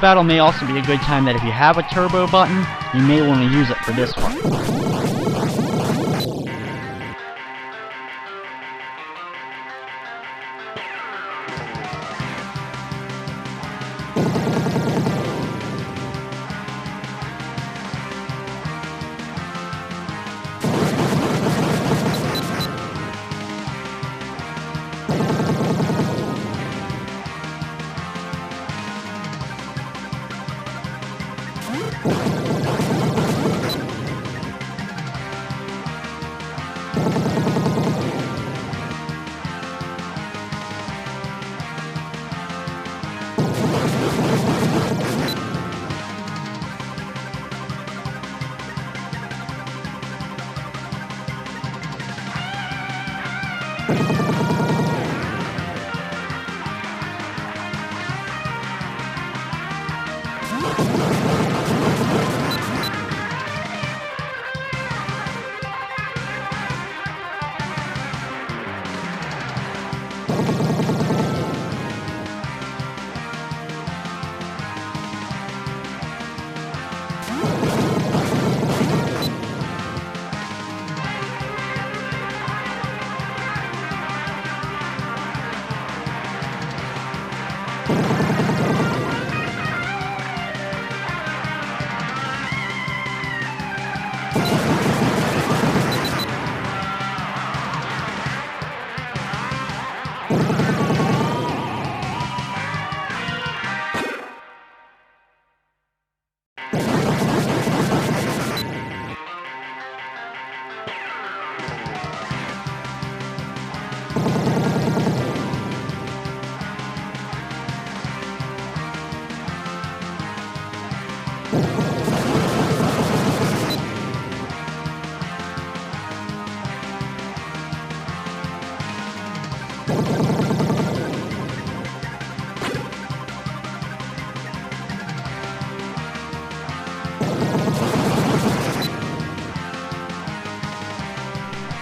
battle may also be a good time that if you have a turbo button, you may want to use it for this one.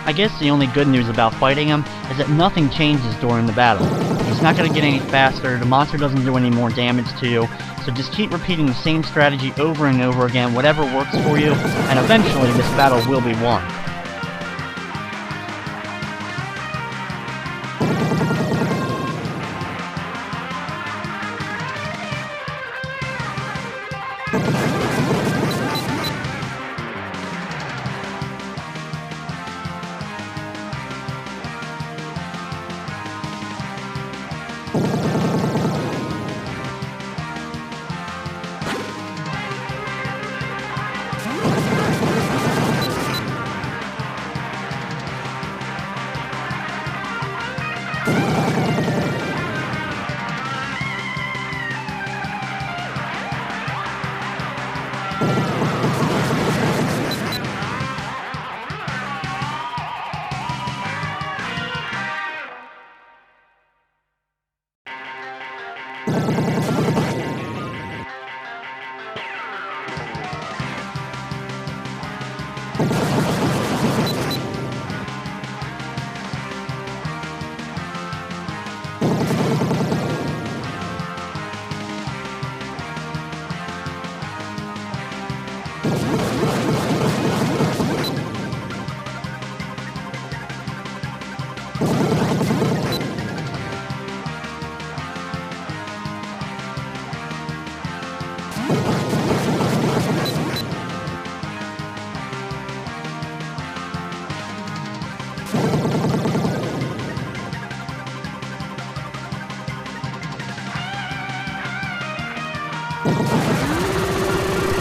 I guess the only good news about fighting him is that nothing changes during the battle. He's not going to get any faster, the monster doesn't do any more damage to you, so just keep repeating the same strategy over and over again, whatever works for you, and eventually this battle will be won.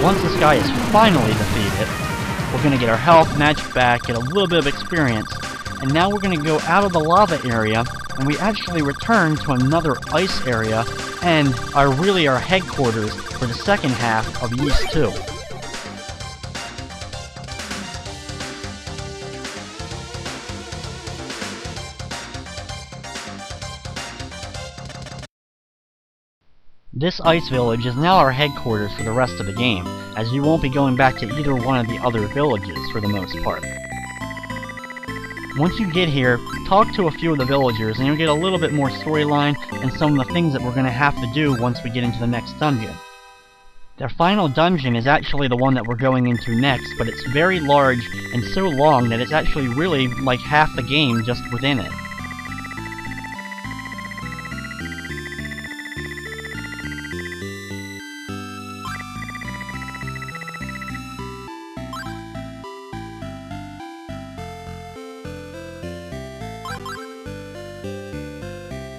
Once this guy is finally defeated, we're going to get our health, magic back, get a little bit of experience, and now we're going to go out of the lava area, and we actually return to another ice area, and our headquarters for the second half of Ys 2. This ice village is now our headquarters for the rest of the game, as you won't be going back to either one of the other villages for the most part. Once you get here, talk to a few of the villagers and you'll get a little bit more storyline and some of the things that we're going to have to do once we get into the next dungeon. Their final dungeon is actually the one that we're going into next, but it's very large and so long that it's actually really like half the game just within it.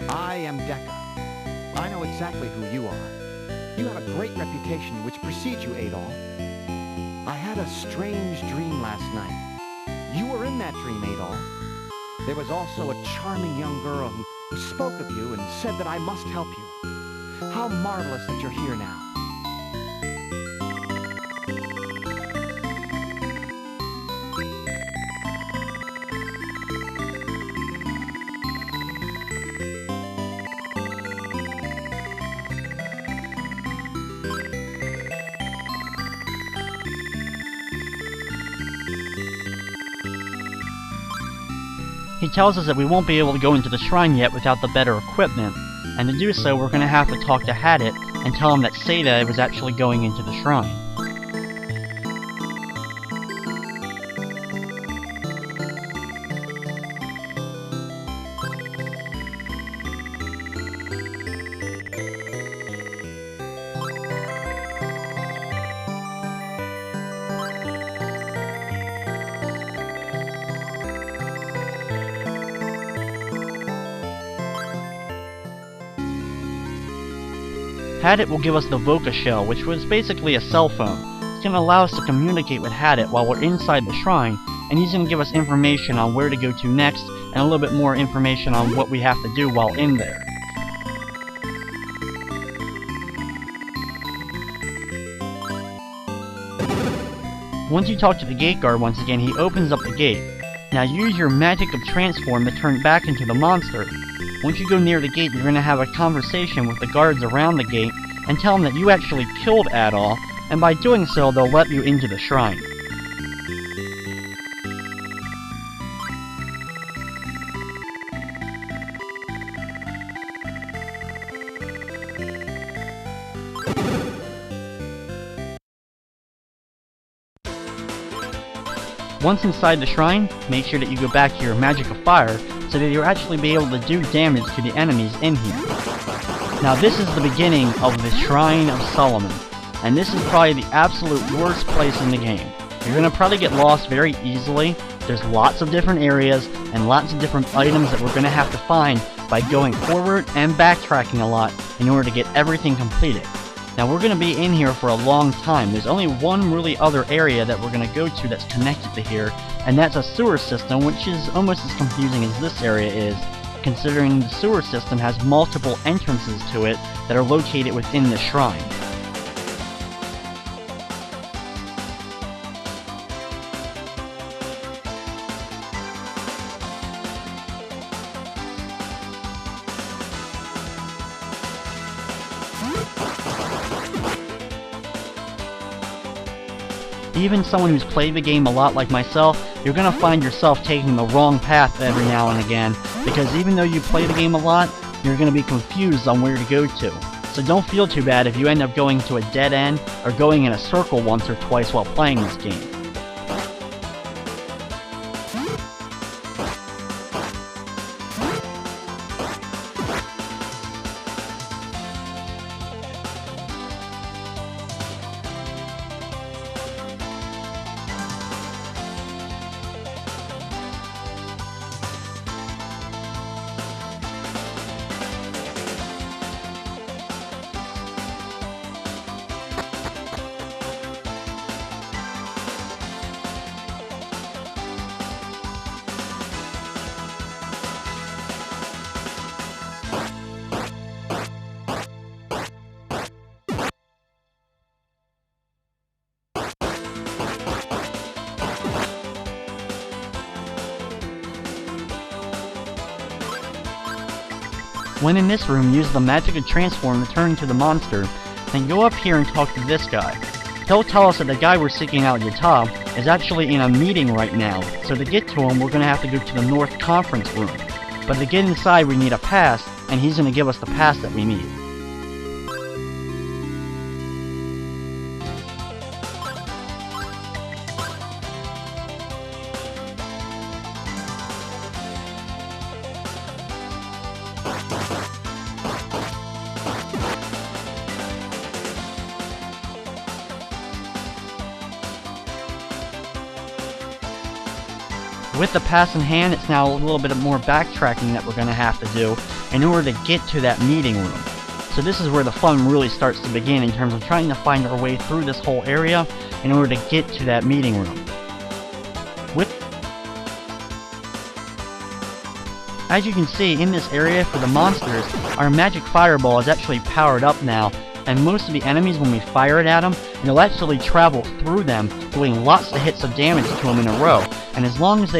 I am Decca. I know exactly who you are. You have a great reputation which precedes you, Adol. I had a strange dream last night. You were in that dream, Adol. There was also a charming young girl who spoke of you and said that I must help you. How marvelous that you're here now. He tells us that we won't be able to go into the shrine yet without the better equipment, and to do so we're going to have to talk to Hadit and tell him that Seda was actually going into the shrine. Hadit will give us the Voca shell, which was basically a cell phone. It's going to allow us to communicate with Hadit while we're inside the shrine, and he's going to give us information on where to go to next, and a little bit more information on what we have to do while in there. Once you talk to the gate guard once again, he opens up the gate. Now use your magic of transform to turn back into the monster. Once you go near the gate, you're going to have a conversation with the guards around the gate and tell them that you actually killed Adol, and by doing so, they'll let you into the shrine. Once inside the shrine, make sure that you go back to your magic of fire so that you'll actually be able to do damage to the enemies in here. Now this is the beginning of the Shrine of Solomon, and this is probably the absolute worst place in the game. You're going to probably get lost very easily. There's lots of different areas and lots of different items that we're going to have to find by going forward and backtracking a lot in order to get everything completed. Now we're going to be in here for a long time. There's only one really other area that we're going to go to that's connected to here, and that's a sewer system, which is almost as confusing as this area is, considering the sewer system has multiple entrances to it that are located within the shrine. Even someone who's played the game a lot like myself, you're going to find yourself taking the wrong path every now and again, because even though you play the game a lot, you're going to be confused on where to go to. So don't feel too bad if you end up going to a dead end or going in a circle once or twice while playing this game. When in this room, use the magic of transform to turn into the monster, then go up here and talk to this guy. He'll tell us that the guy we're seeking out at the top is actually in a meeting right now, so to get to him we're going to have to go to the North Conference Room. But to get inside we need a pass, and he's going to give us the pass that we need. With the pass in hand, it's now a little bit more backtracking that we're going to have to do in order to get to that meeting room. So this is where the fun really starts to begin in terms of trying to find our way through this whole area in order to get to that meeting room. As you can see, in this area for the monsters, our magic fireball is actually powered up now, and most of the enemies, when we fire it at them, it'll actually travel through them, doing lots of hits of damage to them in a row. And as long as they